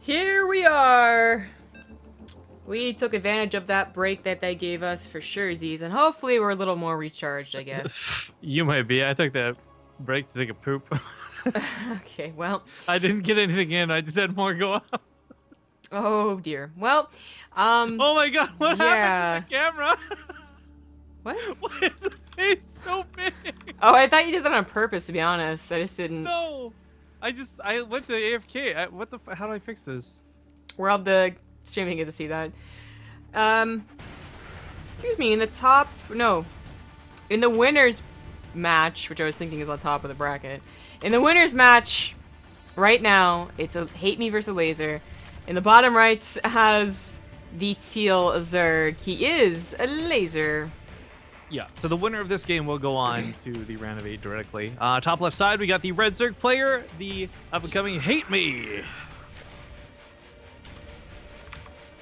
Here we are. We took advantage of that break that they gave us for sure, Z's, and hopefully we're a little more recharged, I guess. You might be. I took that break to take a poop. Okay, well. I didn't get anything in. I just had more go up. Oh dear. Well, oh my god, what happened to the camera? What? Why is the face so big? Oh, I thought you did that on purpose, to be honest. I just didn't. No. I went to AFK. How do I fix this? We're on the stream, didn't get to see that. Excuse me, in the winners match, which I was thinking is on top of the bracket. In the winners match, right now, it's a HateMe versus Elazer. In the bottom right has the teal Zerg. He is a Elazer. Yeah, so the winner of this game will go on to the round of 8 directly. Top left side, we got the red Zerg player, the up-and-coming HateMe.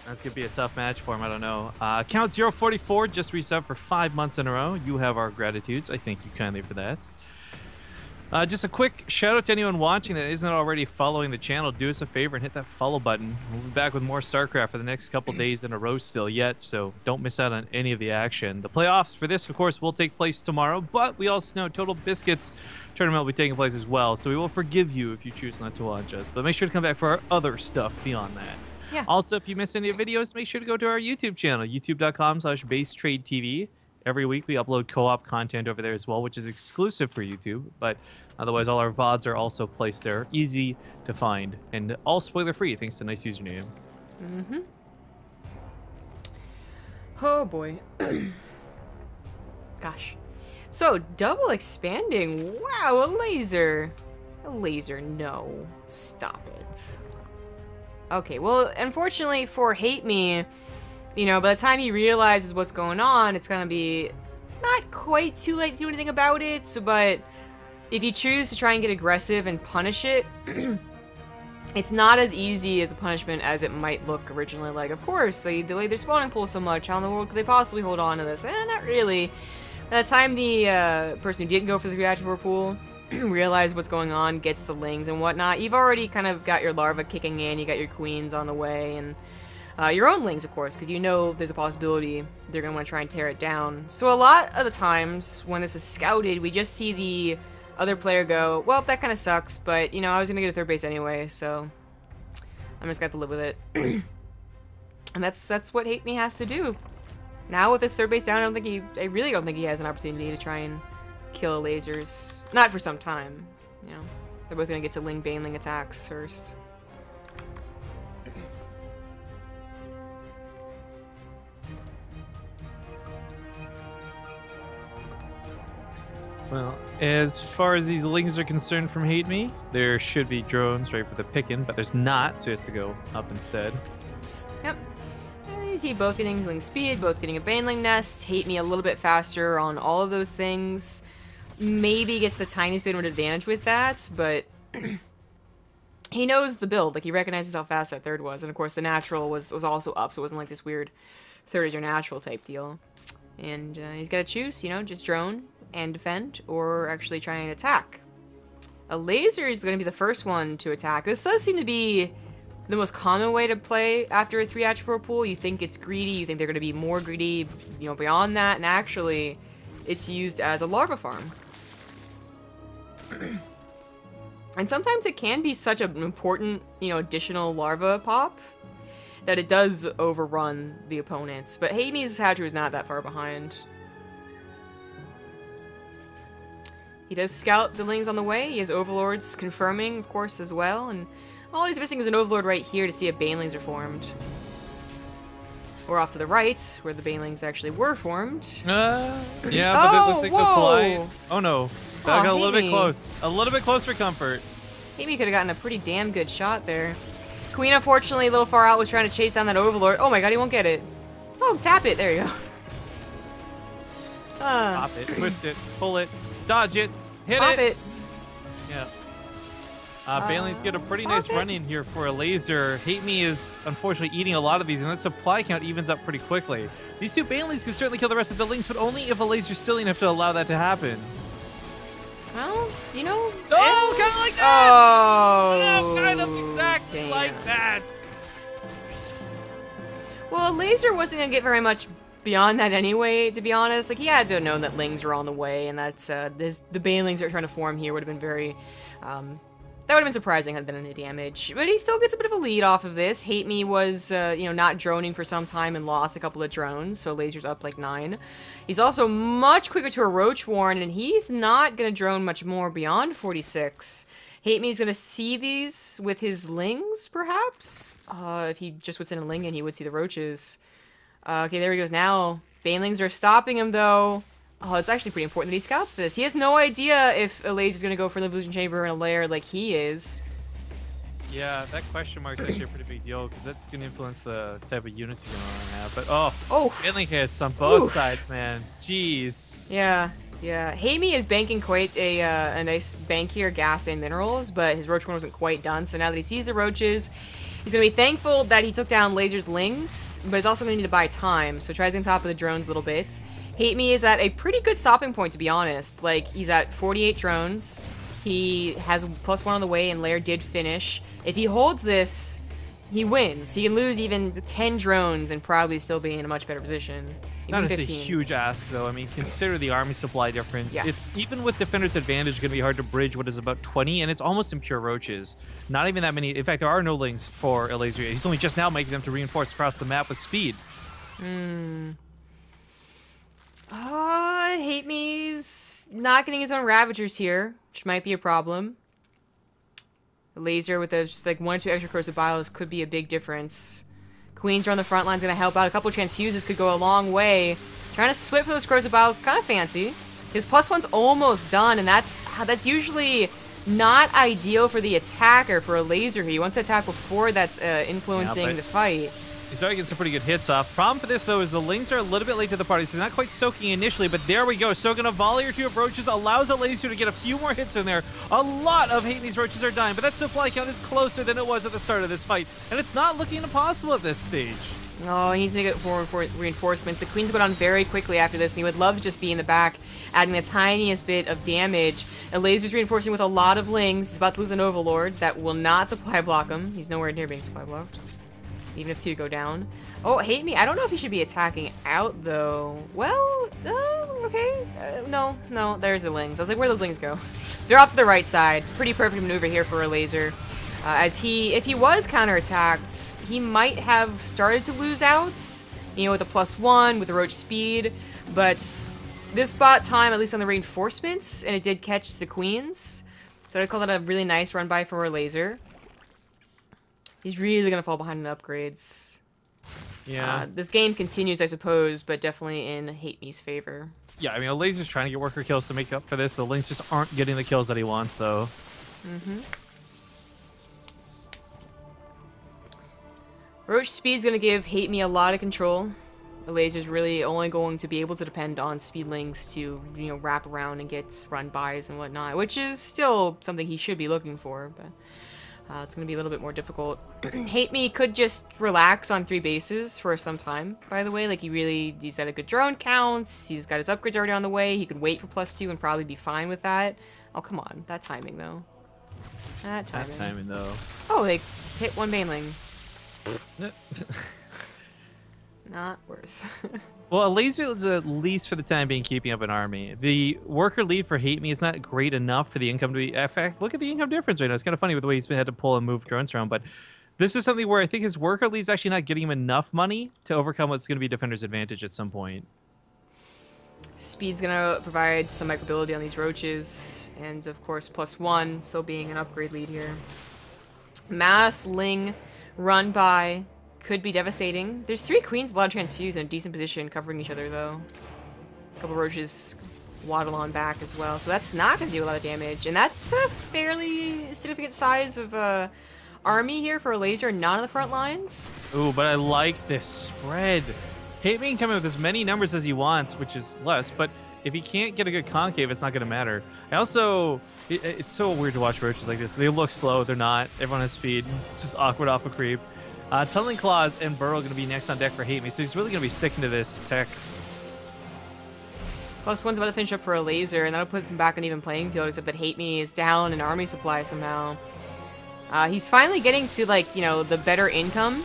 That's going to be a tough match for him, I don't know. Count 044 just resubbed for 5 months in a row. You have our gratitudes. I thank you kindly for that. Just a quick shout out to anyone watching that isn't already following the channel. Do us a favor and hit that follow button. We'll be back with more StarCraft for the next couple days in a row still yet, so don't miss out on any of the action. The playoffs for this, of course, will take place tomorrow, but we also know Total Biscuits tournament will be taking place as well, so we will forgive you if you choose not to watch us. But make sure to come back for our other stuff beyond that. Yeah. Also, if you miss any of the videos, make sure to go to our YouTube channel, youtube.com/BaseTradeTV. Every week we upload co-op content over there as well, which is exclusive for YouTube, but otherwise all our VODs are also placed there, easy to find, and all spoiler-free thanks to nice username. Mm-hmm. Oh boy. Gosh. So, double expanding. Wow, a laser. A laser, no. Stop it. Okay, well, unfortunately for HateMe, you know, by the time he realizes what's going on, it's gonna be not quite too late to do anything about it, but if you choose to try and get aggressive and punish it, it's not as easy as a punishment as it might look originally. Like, of course, they delayed their spawning pool so much, how in the world could they possibly hold on to this? Not really. By the time the person who didn't go for the 3-attribute pool realize what's going on, gets the lings and whatnot, you've already kind of got your larva kicking in, you got your queens on the way, and your own lings, of course, because you know there's a possibility they're going to want to try and tear it down. So a lot of the times when this is scouted, we just see the other player go, well, that kind of sucks, but, you know, I was going to get a third base anyway, so I'm just got to live with it. And that's what HateMe has to do. Now with this third base down, I really don't think he has an opportunity to try and kill lasers. Not for some time, you know. They're both going to get to Baneling attacks first. Well, as far as these lings are concerned from HateMe, there should be drones right for the picking, but there's not, so he has to go up instead. Yep. You see both getting ling speed, both getting a Baneling nest. HateMe a little bit faster on all of those things. Maybe gets the tiniest bit of an advantage with that, but he knows the build. Like, he recognizes how fast that third was, and of course the natural was also up, so it wasn't like this weird third is your natural type deal. And he's got to choose, you know, just drone and defend, or actually try and attack. A laser is going to be the first one to attack. This does seem to be the most common way to play after a 3-attribute pool. You think it's greedy, you think they're going to be more greedy, you know, beyond that, and actually it's used as a larva farm. And sometimes it can be such an important, you know, additional larva pop that it does overrun the opponents. But HateMe's Hatcher is not that far behind. He does scout the lings on the way. He has overlords confirming, of course, as well. And all he's missing is an overlord right here to see if banelings are formed. Or off to the right, where the banelings actually were formed. Yeah, but it looks like the fly. Oh no, that got a little bit close. A little bit close for comfort. HateMe could have gotten a pretty damn good shot there. Queen, unfortunately, a little far out, was trying to chase down that overlord. Oh my god, he won't get it. Oh, tap it. There you go. Pop it, twist it, pull it, dodge it, hit Pop it. Yeah. Banelings get a pretty nice run in here for a laser. HateMe is unfortunately eating a lot of these, and that supply count evens up pretty quickly. These two Banelings can certainly kill the rest of the lings, but only if a laser's silly enough to allow that to happen. Well, you know. Oh, kind of like that. Oh. Kind of exactly damn. like that. Well, Elazer wasn't gonna get very much beyond that anyway, to be honest. Like, he had to have known that Lings were on the way, and that's, the Banelings that are trying to form here would have been very, that would have been surprising had there been any damage. But he still gets a bit of a lead off of this. HateMe was, you know, not droning for some time and lost a couple of drones, so Elazer's up like 9. He's also much quicker to a Roach Warren, and he's not gonna drone much more beyond 46. HateMe's gonna see these with his Lings, perhaps? If he just was in a Ling and he would see the Roaches. Okay, there he goes now. Banelings are stopping him, though. Oh, it's actually pretty important that he scouts this. He has no idea if Elazer's gonna go for the Evolution Chamber in a lair like he is. Yeah, that question mark's actually a pretty big deal, because that's going to influence the type of units you're going to have. But, Oh! Banling hits on both Oof. sides, man. Jeez. Yeah, yeah. HateMe is banking quite a nice bank here, gas and minerals, but his Roach one wasn't quite done, so now that he sees the Roaches, he's going to be thankful that he took down Elazer's Lings, but he's also going to need to buy time, so tries to get on top of the drones a little bit. HateMe is at a pretty good stopping point, to be honest. Like, he's at 48 drones. He has +1 on the way, and Lair did finish. If he holds this, he wins. He can lose even 10 drones and probably still be in a much better position. That Even is a 15. huge ask, though. I mean, consider the army supply difference. Yeah. It's, even with Defender's Advantage, going to be hard to bridge what is about 20, and it's almost impure Roaches. Not even that many. In fact, there are no Lings for Elazer. He's only just now making them to reinforce across the map with speed. HateMe's not getting his own Ravagers here, which might be a problem. Elazer with those just like 1 or 2 extra Corrosive Bios could be a big difference. Queens are on the front lines, gonna help out. A couple of Transfuses could go a long way. Trying to swip for those Corrosive Bios, kind of fancy. His +1's almost done, and that's usually not ideal for the attacker, for Elazer. He wants to attack before that's influencing the fight. He's already getting some pretty good hits off. Problem for this, though, is the Lings are a little bit late to the party, so they're not quite soaking initially, but there we go. Soaking a volley or 2 of Roaches allows Elazer to get a few more hits in there. A lot of HateMe's Roaches are dying, but that supply count is closer than it was at the start of this fight, and it's not looking impossible at this stage. Oh, he needs to get more reinforcements. The Queens go down very quickly after this, and he would love to just be in the back, adding the tiniest bit of damage. Elazer's reinforcing with a lot of Lings. He's about to lose an Overlord. That will not supply block him. He's nowhere near being supply blocked. Even if 2 go down. Oh, HateMe. I don't know if he should be attacking out, though. Well, okay. No, there's the Lings. I was like, where'd those Lings go? They're off to the right side. Pretty perfect maneuver here for Elazer. If he was counterattacked, he might have started to lose outs, you know, with a +1, with the Roach speed, but this bought time, at least on the reinforcements, and it did catch the Queens. So I'd call that a really nice run by for Elazer. He's really gonna fall behind in upgrades. Yeah. This game continues, I suppose, but definitely in HateMe's favor. Yeah, I mean, Elazer's trying to get worker kills to make up for this. The Lings just aren't getting the kills that he wants, though. Roach speed's gonna give HateMe a lot of control. Elazer's really only going to be able to depend on speedlings to, you know, wrap around and get run bys and whatnot, which is still something he should be looking for, but it's going to be a little bit more difficult. HateMe could just relax on 3 bases for some time, by the way. Like, he's got a good drone count, he's got his upgrades already on the way, he could wait for +2 and probably be fine with that. Oh, come on. That timing, though. That timing, though. Oh, they hit 1 Baneling. Not worth. Well, Elazer is at least for the time being keeping up an army. The worker lead for HateMe is not great enough for the income to be... In fact, look at the income difference right now. It's kind of funny with the way he's had to pull and move drones around, but this is something where I think his worker lead is actually not getting him enough money to overcome what's going to be Defender's Advantage at some point. Speed's gonna provide some microbility on these Roaches, and of course +1 still being an upgrade lead here. Mass Ling run by could be devastating. There's 3 Queens, a lot of Transfuse in a decent position covering each other, though. A couple Roaches waddle on back as well, so that's not gonna do a lot of damage, and that's a fairly significant size of army here for Elazer, not on the front lines. Ooh, but I like this spread. HateMe can come in with as many numbers as he wants, which is less, but if he can't get a good concave, it's not going to matter. I also... It's so weird to watch Roaches like this. They look slow, they're not. Everyone has speed. It's just awkward off a creep. Tunneling Claws and Burrow are going to be next on deck for HateMe, so he's really going to be sticking to this tech. +1's about to finish up for Elazer, and that'll put him back on even playing field, except that HateMe is down in army supply somehow. He's finally getting to, like, you know, the better income.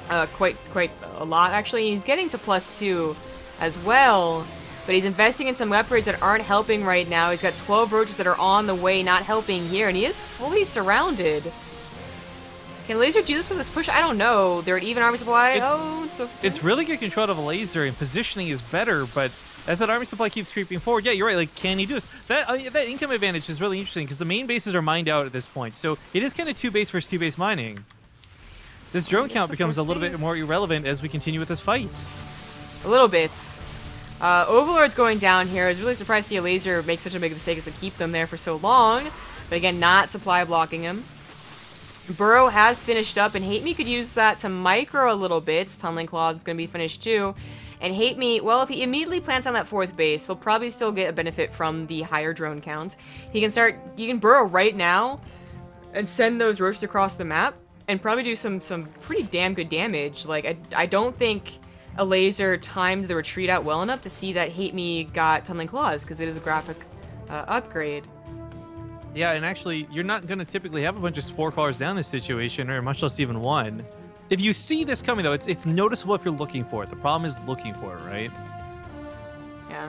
Quite a lot, actually. He's getting to +2 as well, but he's investing in some upgrades that aren't helping right now. He's got 12 roaches that are on the way, not helping here, and he is fully surrounded. Can Elazer do this with this push? I don't know. They're at even army supply. It's really good control of Elazer, and positioning is better, but as that army supply keeps creeping forward, yeah, you're right. Like, can he do this? That income advantage is really interesting because the main bases are mined out at this point, so it is kind of 2-base versus 2-base mining. This drone count becomes a little bit more irrelevant as we continue with this fight. A little bit. Overlord's going down here. I was really surprised to see Elazer make such a big mistake as to keep them there for so long, but again, not supply blocking him. Burrow has finished up, and HateMe could use that to micro a little bit. Tunneling Claws is going to be finished too. And HateMe, well, if he immediately plants on that 4th base, he'll probably still get a benefit from the higher drone count. He can burrow right now and send those roaches across the map and probably do some pretty damn good damage. Like, I don't think Elazer timed the retreat out well enough to see that HateMe got Tunneling Claws, because it is a graphic upgrade. Yeah, and actually, you're not going to typically have a bunch of Spore Crawlers down this situation, or much less even one. If you see this coming, though, it's noticeable if you're looking for it. The problem is looking for it, right? Yeah.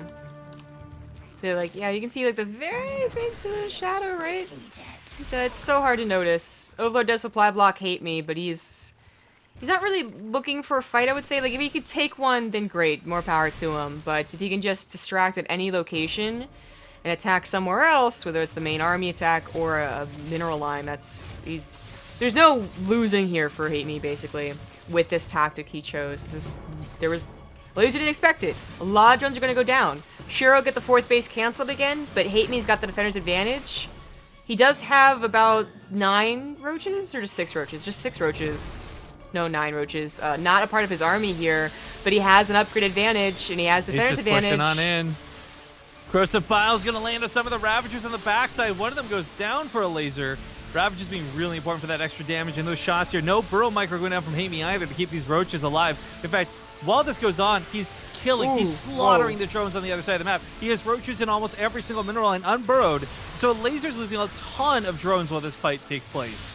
So, like, yeah, you can see, like, the very big shadow, right? It's so hard to notice. Overlord does supply block HateMe, but he's not really looking for a fight, I would say. Like, if he could take one, then great, more power to him. But if he can just distract at any location and attack somewhere else, whether it's the main army attack or a mineral line, there's no losing here for HateMe, basically, with this tactic he chose. Elazer didn't expect it. A lot of drones are going to go down. Shiro get the 4th base canceled again, but HateMe's got the defender's advantage. He does have about 9 roaches, or just 6 roaches? Just 6 roaches. No, 9 roaches. Not a part of his army here, but he has an upgrade advantage, and he has defender's advantage. He's just pushing on in. Corrosive Bile's going to land on some of the Ravagers on the backside. One of them goes down for Elazer. Ravagers being really important for that extra damage in those shots here. No burrow micro going down from HateMe either to keep these roaches alive. In fact, while this goes on, he's killing, he's slaughtering the drones on the other side of the map. He has roaches in almost every single mineral line unburrowed. So Elazer's losing a ton of drones while this fight takes place.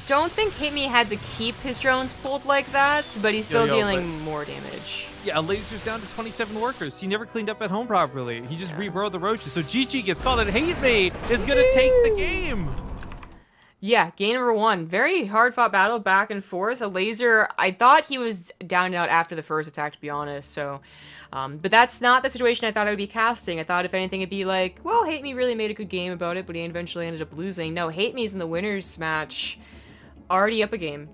Don't think HateMe had to keep his drones pulled like that, but he's still dealing more damage. Yeah, Elazer's down to 27 workers. He never cleaned up at home properly. He just reburrowed the roaches. So GG gets called, and HateMe is going to take the game. Yeah, game number 1. Very hard-fought battle, back and forth. Elazer, I thought he was down and out after the first attack, to be honest, so... but that's not the situation I thought I would be casting. I thought, if anything, it'd be like, well, HateMe really made a good game about it, but he eventually ended up losing. No, HateMe's in the winner's match, already up a game,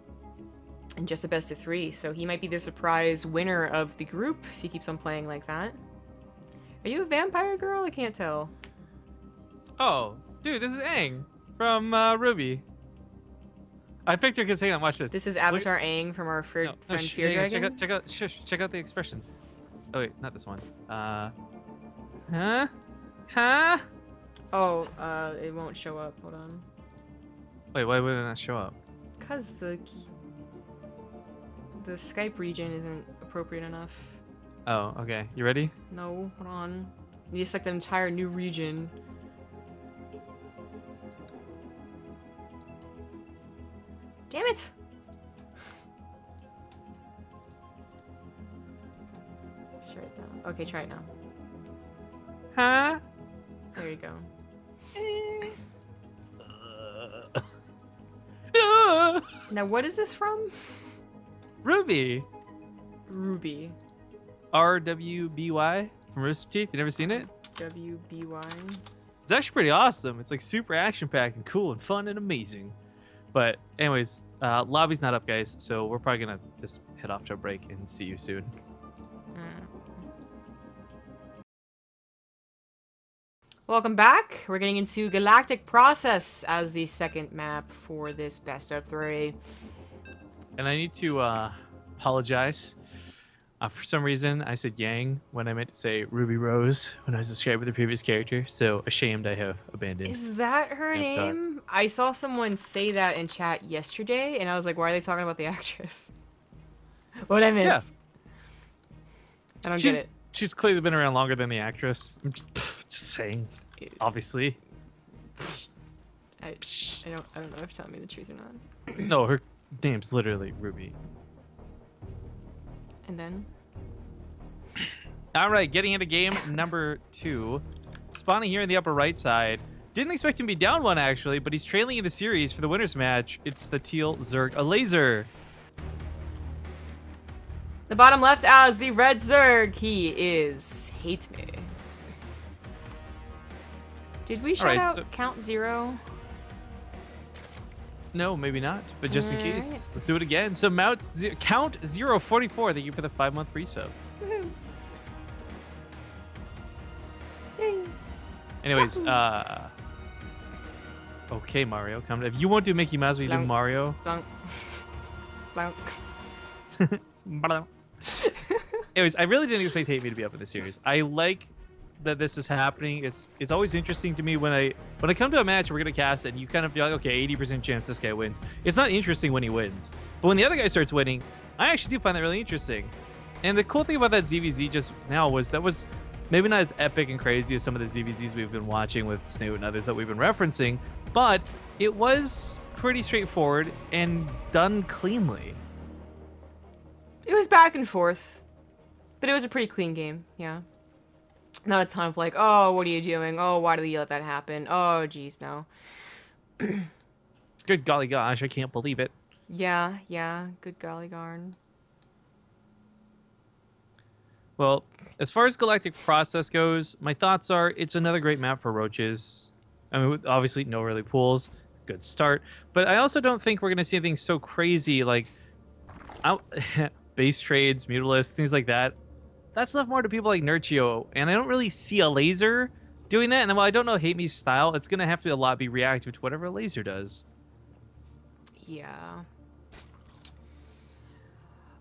and just a best of 3, so he might be the surprise winner of the group if he keeps on playing like that. Are you a vampire girl? I can't tell. Oh, dude, this is Aang from Ruby. I picked her because, hang on, watch this. This is Avatar Aang from our friend Fear Dragon. Check out the expressions. Oh wait, not this one. Huh? Oh, it won't show up. Hold on. Wait, why would it not show up? Because the Skype region isn't appropriate enough. Oh, okay. You ready? No, hold on. You need to select an entire new region. Damn it! Let's try it now. Okay, try it now. Huh? There you go. Now, what is this from? Ruby. Ruby. RWBY from Rooster Teeth. You never seen it? WBY. It's actually pretty awesome. It's like super action-packed and cool and fun and amazing. But anyways, lobby's not up, guys, so we're probably gonna just head off to a break and see you soon. Welcome back. We're getting into Galactic Process as the second map for this best of 3. And I need to apologize. For some reason, I said Yang when I meant to say Ruby Rose when I was describing the previous character. So ashamed I have abandoned. Is that her name? I saw someone say that in chat yesterday, and I was like, why are they talking about the actress? What did I miss? Yeah. I don't get it. She's clearly been around longer than the actress. I'm just saying. Obviously. I don't know if you're telling me the truth or not. No, her name's literally Ruby. And then? All right, getting into game number 2. Spawning here in the upper right side. Didn't expect him to be down 1, actually, but he's trailing in the series for the winner's match. It's the Teal Zerg Elazer. The bottom left as the red Zerg, he is HateMe. Did we shout out Count Zero? No, maybe not, but just in case, let's do it again. So Count 044, thank you for the 5-month resub. Woohoo. Yay. Anyways, okay, Mario, come. If you won't do Mickey Mouse, we do Mario. Blunk. Blunk. Anyways, I really didn't expect HateMe to be up in this series. I like that this is happening. It's always interesting to me when I come to a match, we're gonna cast it, and you kind of be like, okay, 80% chance this guy wins. It's not interesting when he wins, but when the other guy starts winning, I actually do find that really interesting. And the cool thing about that ZvZ just now was that was maybe not as epic and crazy as some of the ZvZs we've been watching with Snoot and others that we've been referencing, but it was pretty straightforward and done cleanly. It was back and forth, but it was a pretty clean game, yeah. Not a ton of like, oh, what are you doing? Oh, why did you let that happen? Oh, geez, no. Good golly gosh, I can't believe it. Yeah, good golly darn. Well, as far as Galactic Process goes, my thoughts are it's another great map for roaches. I mean, obviously, no early pools, good start. But I also don't think we're going to see anything so crazy like base trades, Mutalisk, things like that. That's left more to people like Nurchio, and I don't really see a laser doing that. And while I don't know HateMe's style, it's going to have to be reactive to whatever a laser does. Yeah.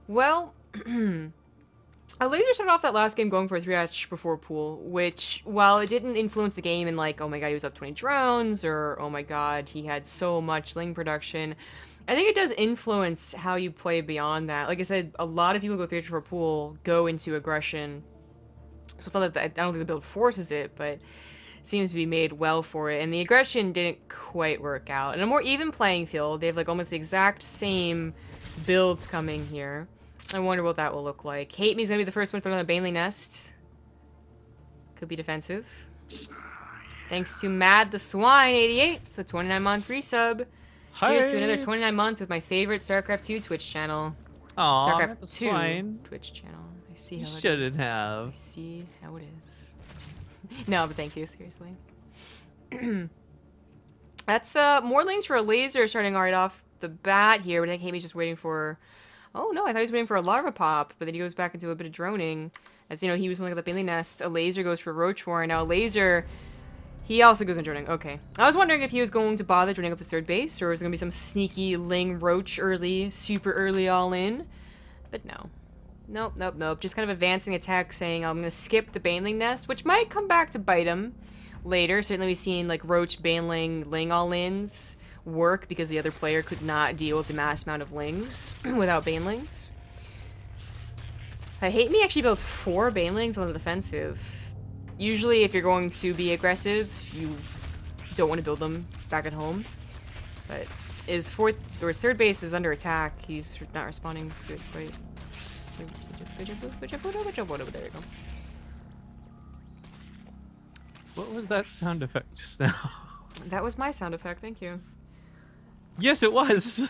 Well, Elazer started off that last game going for a 3-hatch before pool, which, while it didn't influence the game in like, oh my god, he was up 20 drones, or oh my god, he had so much Ling production, I think it does influence how you play beyond that. Like I said, a lot of people who go 3-hatch before pool go into aggression, so it's not that I don't think the build forces it, but seems to be made well for it, and the aggression didn't quite work out. In a more even playing field, they have like almost the exact same builds coming here. I wonder what that will look like. HateMe's gonna be the first one to throw on a Baneling Nest. Could be defensive. Thanks to Mad the Swine 88 for the 29-month resub. Hi. Here's to another 29 months with my favorite StarCraft 2 Twitch channel. Aw, StarCraft 2 Swine. Twitch channel. I see how it is. Shouldn't have. I see how it is. No, but thank you, seriously. That's more lanes for Elazer starting right off the bat here, but I think HateMe's just waiting for... Oh no, I thought he was waiting for a larva pop, but then he goes back into a bit of droning. As you know, he was looking at the Baneling Nest. Elazer goes for Roach Warren. Now Elazer, he also goes in droning. Okay. I was wondering if he was going to bother droning up the third base, or was it going to be some sneaky Ling Roach early, super early all in. But no. Nope. Just kind of advancing attack, saying I'm going to skip the Baneling Nest, which might come back to bite him later. Certainly we've seen like Roach, Baneling, Ling all-ins work because the other player could not deal with the mass amount of Lings without Banelings. HateMe actually builds 4 Banelings on the defensive. Usually if you're going to be aggressive, you don't want to build them back at home. But his third base is under attack. He's not responding to it quite. There you go. What was that sound effect just now? That was my sound effect, thank you. Yes, it was.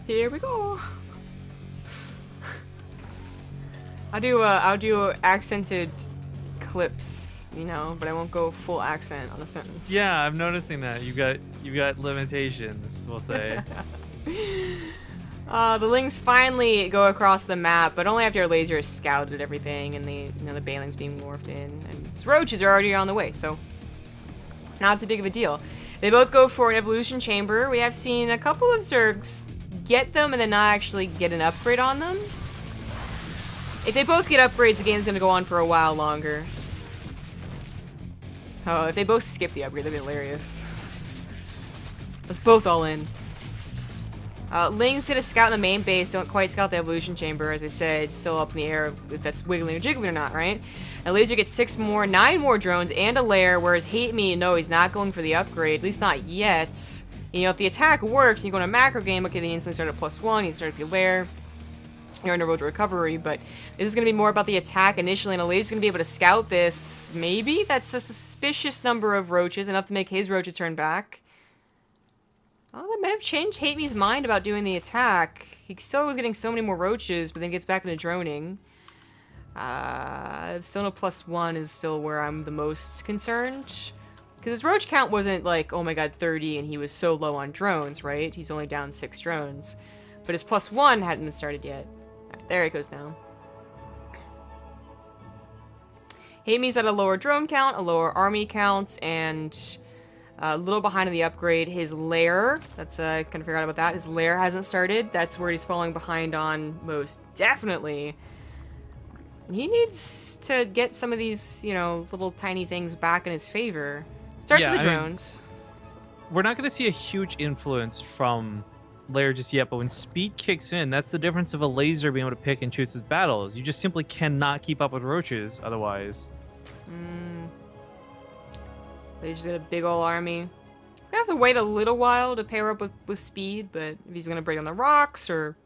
Here we go. I'll do accented clips, you know, but I won't go full accent on a sentence. Yeah, I'm noticing that. You got limitations, we'll say. The Lings finally go across the map, but only after Elazer has scouted everything and the Banelings being morphed in, and his roaches are already on the way, so not too big of a deal. They both go for an evolution chamber. We have seen a couple of Zergs get them and then not actually get an upgrade on them. If they both get upgrades, the game's gonna go on for a while longer. Oh, if they both skip the upgrade, that'd be hilarious. Let's both all in. Ling's gonna scout in the main base, don't quite scout the evolution chamber, as I said, it's still up in the air if that's wiggling or jiggling or not, right? Elazer gets 9 more drones and a lair, whereas HateMe, no, he's not going for the upgrade, at least not yet. You know, if the attack works and you go in a macro game, okay, then you instantly start at +1, you start at your lair, you're on a road to recovery, but this is going to be more about the attack initially, and Elazer's going to be able to scout this. Maybe that's a suspicious number of roaches, enough to make his roaches turn back. Oh, that might have changed HateMe's mind about doing the attack. He still was getting so many more roaches, but then gets back into droning. Still no +1 is still where I'm the most concerned. Because his roach count wasn't like, oh my god, 30, and he was so low on drones, right? He's only down 6 drones. But his +1 hadn't been started yet. Right, there it goes now. HateMe's at a lower drone count, a lower army count, and a little behind in the upgrade. His lair, that's, I kind of forgot about that. His lair hasn't started. That's where he's falling behind on most definitely. And he needs to get some of these, you know, little tiny things back in his favor. Starts with the drones. We're not going to see a huge influence from lair just yet, but when speed kicks in, that's the difference of Elazer being able to pick and choose his battles. You just simply cannot keep up with roaches otherwise. He's got a big ol' army. Gonna have to wait a little while to pair up with speed, but if he's gonna break on the rocks or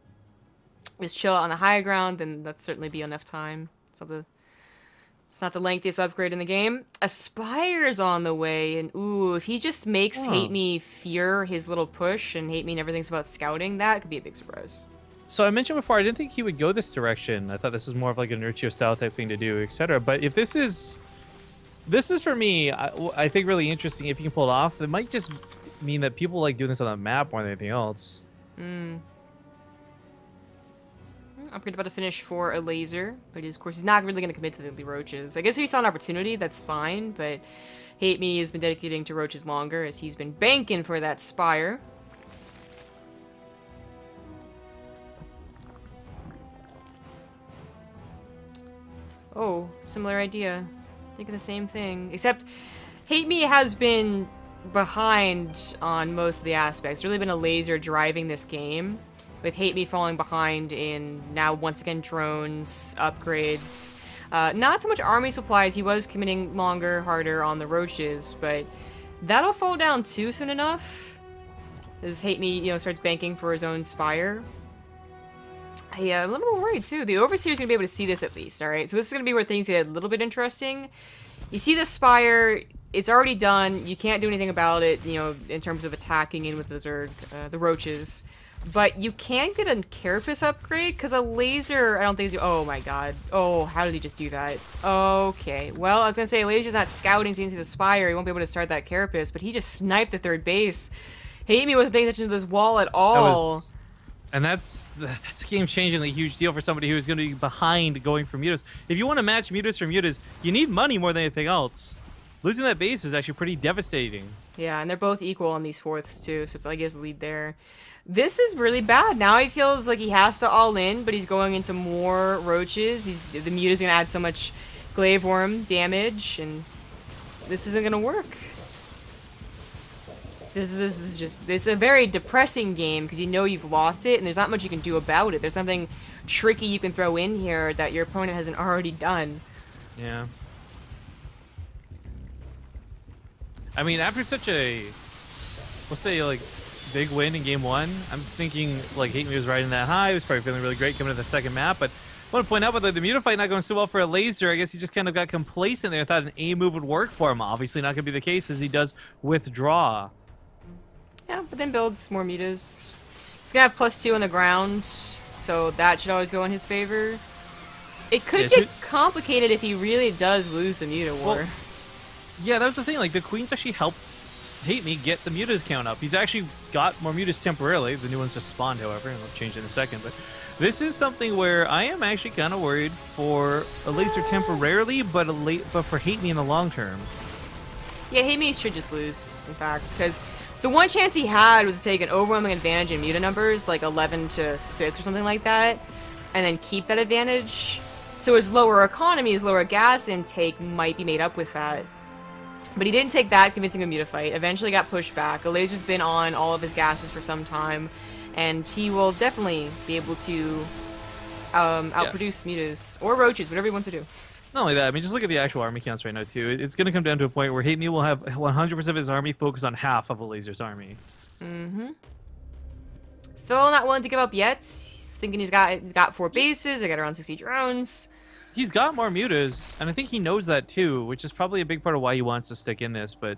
just chill out on the high ground, then that'd certainly be enough time. It's not the lengthiest upgrade in the game. Aspire's on the way, and ooh, if he just makes HateMe fear his little push and HateMe never thinks about scouting, that could be a big surprise. So I mentioned before, I didn't think he would go this direction. I thought this was more of like a Nurture style type thing to do, etc. But if this is for me, I think really interesting if you can pull it off. It might just mean that people like doing this on the map more than anything else. Upgrade about to finish for Elazer, but of course he's not really going to commit to the roaches. I guess if he saw an opportunity, that's fine, but HateMe has been dedicating to roaches longer as he's been banking for that spire. Oh, similar idea. Thinking the same thing, except HateMe has been behind on most of the aspects. It's really been Elazer driving this game, with HateMe falling behind in now once again drones, upgrades. Not so much army supplies. He was committing longer, harder on the roaches, but that'll fall down too soon enough. As HateMe, you know, starts banking for his own spire. Yeah, I'm a little bit worried too. The Overseer's gonna be able to see this at least, alright? So this is gonna be where things get a little bit interesting. You see the spire, it's already done, you can't do anything about it, you know, in terms of attacking in with the Zerg, the roaches. But you can get a Carapace upgrade, because Elazer, I don't think he's... Oh my god. Oh, how did he just do that? Okay. Well, I was gonna say, Elazer's not scouting, so he can see the spire, he won't be able to start that Carapace, but he just sniped the third base. HateMe wasn't paying attention to this wall at all. And that's a game-changingly huge deal for somebody who's going to be behind going for mutas. If you want to match mutas for mutas, you need money more than anything else. Losing that base is actually pretty devastating. Yeah, and they're both equal on these fourths too, so it's like he has the lead there. This is really bad. Now he feels like he has to all in, but he's going into more roaches. The muta's going to add so much glaive worm damage, and this isn't going to work. This is just, it's a very depressing game because you know you've lost it and there's not much you can do about it. There's something tricky you can throw in here that your opponent hasn't already done. Yeah. I mean, after such a, we'll say, like, big win in game one, I'm thinking, like, HateMe was riding that high. He was probably feeling really great coming to the second map, but I want to point out, with the muta fight not going so well for Elazer, I guess he just kind of got complacent there. Thought an A move would work for him. Obviously not going to be the case as he does withdraw. Yeah, but then builds more mutas. He's gonna have +2 on the ground, so that should always go in his favor. It could get complicated if he really does lose the muta war. Well, yeah, that was the thing. Like, the queens actually helped HateMe get the mutas count up. He's actually got more mutas temporarily. The new ones just spawned, however, and we'll change in a second. But this is something where I am actually kind of worried for Elazer temporarily, but for HateMe in the long term. Yeah, HateMe should just lose, in fact, because the one chance he had was to take an overwhelming advantage in muta numbers, like 11 to 6 or something like that, and then keep that advantage. So his lower economy, his lower gas intake might be made up with that. But he didn't take that convincing of me to fight. Eventually got pushed back. Elazer's been on all of his gases for some time, and he will definitely be able to outproduce mutas or roaches, whatever he wants to do. Not only that, I mean, just look at the actual army counts right now, too. It's going to come down to a point where HateMe will have 100% of his army focused on half of Elazer's army. Mm-hmm. Still not willing to give up yet. He's thinking he's got 4 bases. I got around 60 drones. He's got more mutas, and I think he knows that, too, which is probably a big part of why he wants to stick in this, but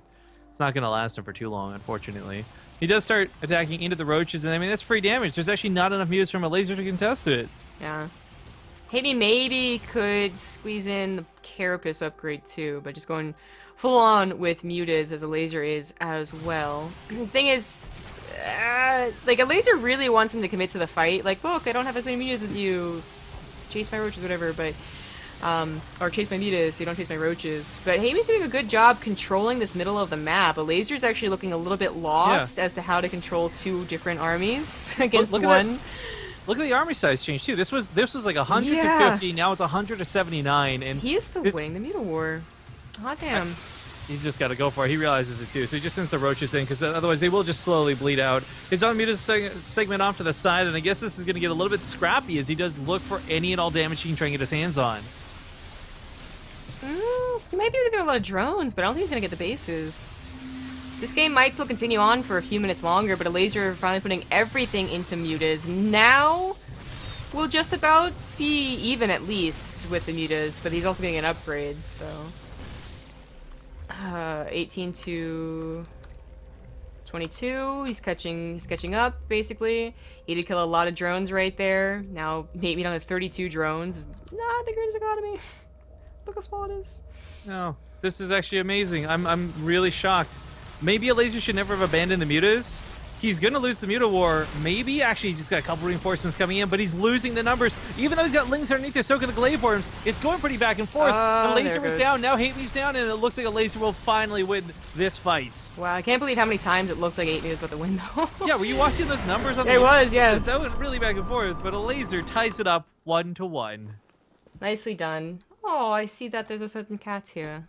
it's not going to last him for too long, unfortunately. He does start attacking into the roaches, and I mean, that's free damage. There's actually not enough mutas from Elazer to contest it. Yeah. HateMe maybe could squeeze in the Carapace upgrade too, but just going full on with mutas as Elazer is as well. The thing is, like, Elazer really wants him to commit to the fight. Like, look, I don't have as many mutas as you. Chase my roaches, whatever, but... or chase my mutas so you don't chase my roaches. But HateMe's doing a good job controlling this middle of the map. Elazer's actually looking a little bit lost as to how to control 2 different armies against look one. Look at the army size change too. This was like 100 to 50. Now it's 100 to 79, and he is still winning the Muta War. Hot damn. He's just got to go for it. He realizes it too, so he just sends the roaches in because otherwise they will just slowly bleed out. His own muta segment off to the side, and I guess this is going to get a little bit scrappy as he does look for any and all damage he can try and get his hands on. He might be able to get a lot of drones, but I don't think he's going to get the bases. This game might still continue on for a few minutes longer, but Elazer finally putting everything into mutas. Now, we'll just about be even at least with the mutas, but he's also getting an upgrade, so... 18 to 22. He's catching up, basically. He did kill a lot of drones right there. Now, maybe down to 32 drones. Not the greatest economy. Look how small it is. No, this is actually amazing. I'm really shocked. Maybe Elazer should never have abandoned the mutas. He's going to lose the Muta War. Maybe, actually, he's just got a couple reinforcements coming in, but he's losing the numbers. Even though he's got Lings underneath there soaking the glaive worms, it's going pretty back and forth. The Elazer was down, now HateMe's down, and it looks like Elazer will finally win this fight. Wow, I can't believe how many times it looked like HateMe was about to win, though. Yeah, were you watching those numbers? On it was, yes. That went really back and forth, but Elazer ties it up 1-1. Nicely done. Oh, I see that there's a certain cat here.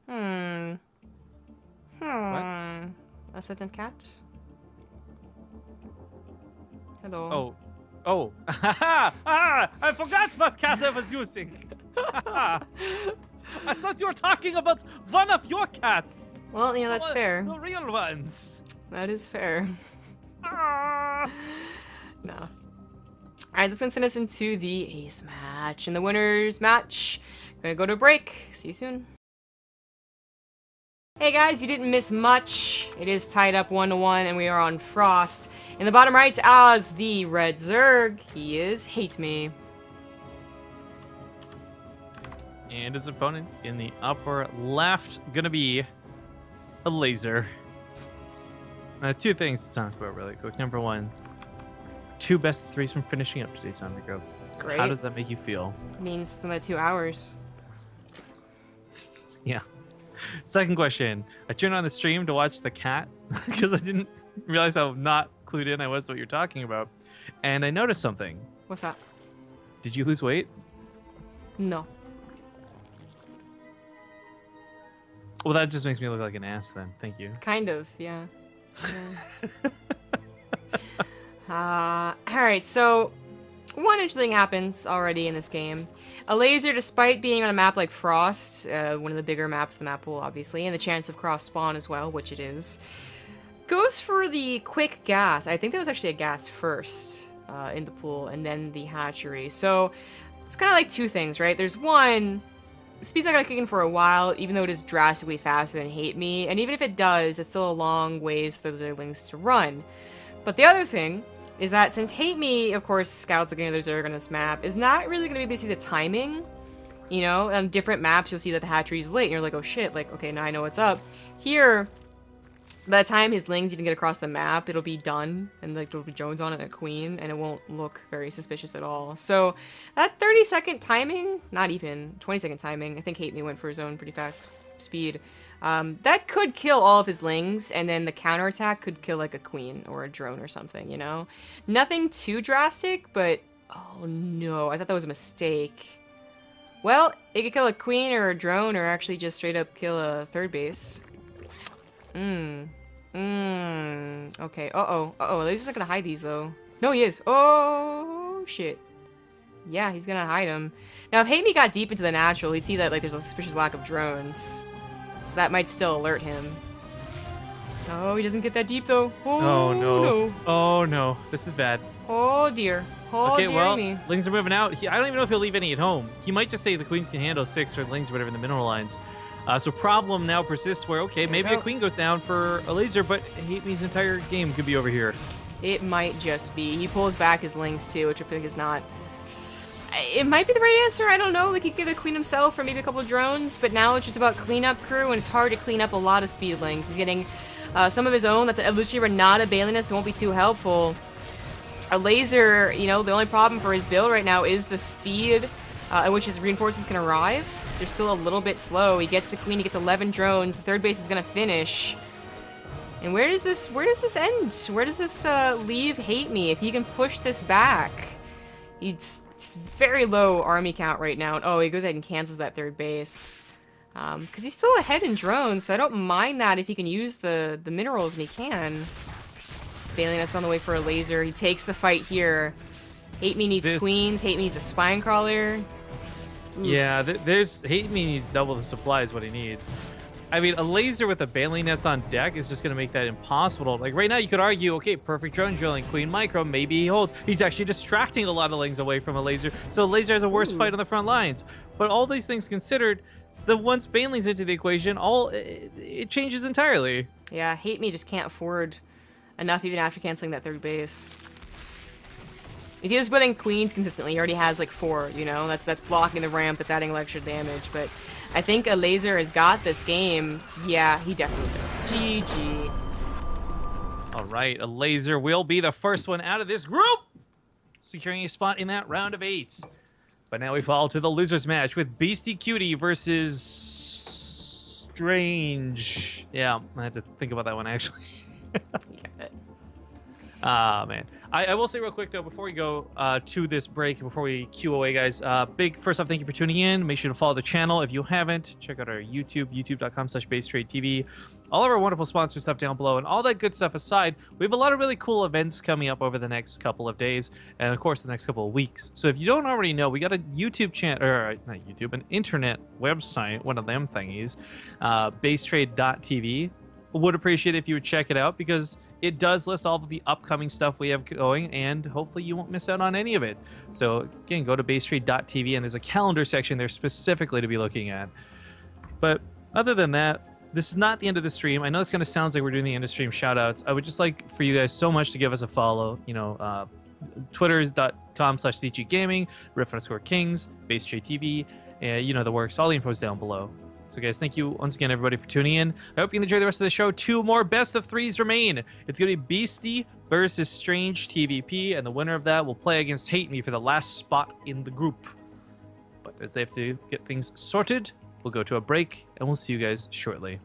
What? A certain cat? Hello. Oh. I forgot what cat I was using. I thought you were talking about one of your cats. Well, yeah, that's fair. The real ones. That is fair. No. Alright, that's gonna send us into the ace match. And the winner's match. Gonna go to a break. See you soon. Hey guys, you didn't miss much. It is tied up 1-1 and we are on Frost. In the bottom right, as the red Zerg, he is HateMe. And his opponent in the upper left, gonna be Elazer. Two things to talk about really quick. Number one, 2 best of 3s from finishing up today's Underground. Great. How does that make you feel? Means another 2 hours. Yeah. Second question. I turned on the stream to watch the cat because I didn't realize how not clued in I was to what you're talking about. And I noticed something. What's that? Did you lose weight? No. Well, that just makes me look like an ass then. Thank you. Kind of, yeah. Alright, so one interesting thing happens already in this game. Elazer, despite being on a map like Frost, one of the bigger maps, the map pool obviously, and the chance of cross spawn as well, which it is, goes for the quick gas. I think that was actually a gas first in the pool, and then the hatchery. So it's kind of like 2 things, right? There's one, speed's not gonna kick in for a while, even though it is drastically faster than HateMe, and even if it does, it's still a long ways for those Zerglings to run. But the other thing is that since HateMe, of course, scouts against other Zerg on this map, is not really going to be able to see the timing. You know, on different maps, you'll see that the hatchery's late, and you're like, oh shit, like, okay, now I know what's up. Here, by the time his Lings even get across the map, it'll be done, and like there'll be Jones on it and a Queen, and it won't look very suspicious at all. So, that 30-second timing, not even, 20-second timing, I think HateMe went for his own pretty fast speed. That could kill all of his Lings, and then the counterattack could kill like a Queen or a drone or something, you know? Nothing too drastic, but oh no, I thought that was a mistake. Well, it could kill a queen or a drone or actually just straight up kill a third base. Okay. Uh-oh. Uh-oh. He's not gonna hide these, though. No, he is. Oh, shit. Yeah, he's gonna hide them. Now, if HateMe got deep into the natural, he'd see that, like, there's a suspicious lack of drones. So that might still alert him. Oh, he doesn't get that deep, though. Oh, no. Oh, no. This is bad. Oh, dear. Oh, okay, dear well, me. Lings are moving out. I don't even know if he'll leave any at home. He might just say the queens can handle 6 or Lings or whatever in the mineral lines. So problem now persists where, okay, maybe a queen goes down for Elazer, but HateMe's entire game could be over here. It might just be. He pulls back his Lings, too, which I think is not... It might be the right answer, I don't know. Like, he could get a queen himself or maybe a couple of drones, but now it's just about cleanup crew, and it's hard to clean up a lot of speedlings. He's getting some of his own. That's literally not a Bailiness, so won't be too helpful. Elazer, you know, the only problem for his build right now is the speed at which his reinforcements can arrive. They're still a little bit slow. He gets the queen, he gets 11 drones. The third base is gonna finish. And where does this end? Where does this leave HateMe if he can push this back? It's very low army count right now. Oh, he goes ahead and cancels that third base. Because he's still ahead in drones, so I don't mind that if he can use the minerals, and he can. Bailiness on the way for Elazer. He takes the fight here. HateMe needs queens. HateMe needs a spine crawler. Oof. Yeah, HateMe needs double the supply is what he needs. I mean, a Elazer with a Bailiness on deck is just going to make that impossible. Like, right now, you could argue, okay, perfect drone drilling, queen micro, maybe he holds. He's actually distracting a lot of Lings away from Elazer, so Elazer has a worse fight on the front lines. But all these things considered, the once Baneling's into the equation, it changes entirely. Yeah, HateMe just can't afford enough even after canceling that third base. If he was putting queens consistently, he already has like 4, you know? That's blocking the ramp, that's adding extra damage, but I think Elazer has got this game. Yeah, he definitely does. GG. All right, Elazer will be the first one out of this group, securing a spot in that round of 8. But now we fall to the losers match with Beastie Cutie versus Strange. Yeah, I had to think about that one actually. Ah, man. I will say real quick, though, before we go to this break, before we queue away, guys, first off, thank you for tuning in. Make sure to follow the channel. If you haven't, check out our YouTube, youtube.com/BaseTradeTV. All of our wonderful sponsor stuff down below, and all that good stuff aside, we have a lot of really cool events coming up over the next couple of days, and of course, the next couple of weeks. So if you don't already know, we got a YouTube channel, or not YouTube, an internet website, one of them thingies, BaseTrade.tv. Would appreciate it if you would check it out, because it does list all of the upcoming stuff we have going, and hopefully you won't miss out on any of it. So again, go to BaseTrade.tv, and there's a calendar section there specifically to be looking at. But other than that, this is not the end of the stream. I know it's going to sound like we're doing the end of stream shoutouts. I would just like for you guys so much to give us a follow. You know, twitters.com/ZGGaming, Riff_Kings, BaseTradeTV, you know the works. All the info's down below. So guys, thank you once again, everybody, for tuning in. I hope you enjoy the rest of the show. 2 more best of 3s remain. It's going to be Beastie versus Strange TVP, and the winner of that will play against HateMe for the last spot in the group. But as they have to get things sorted, we'll go to a break, and we'll see you guys shortly.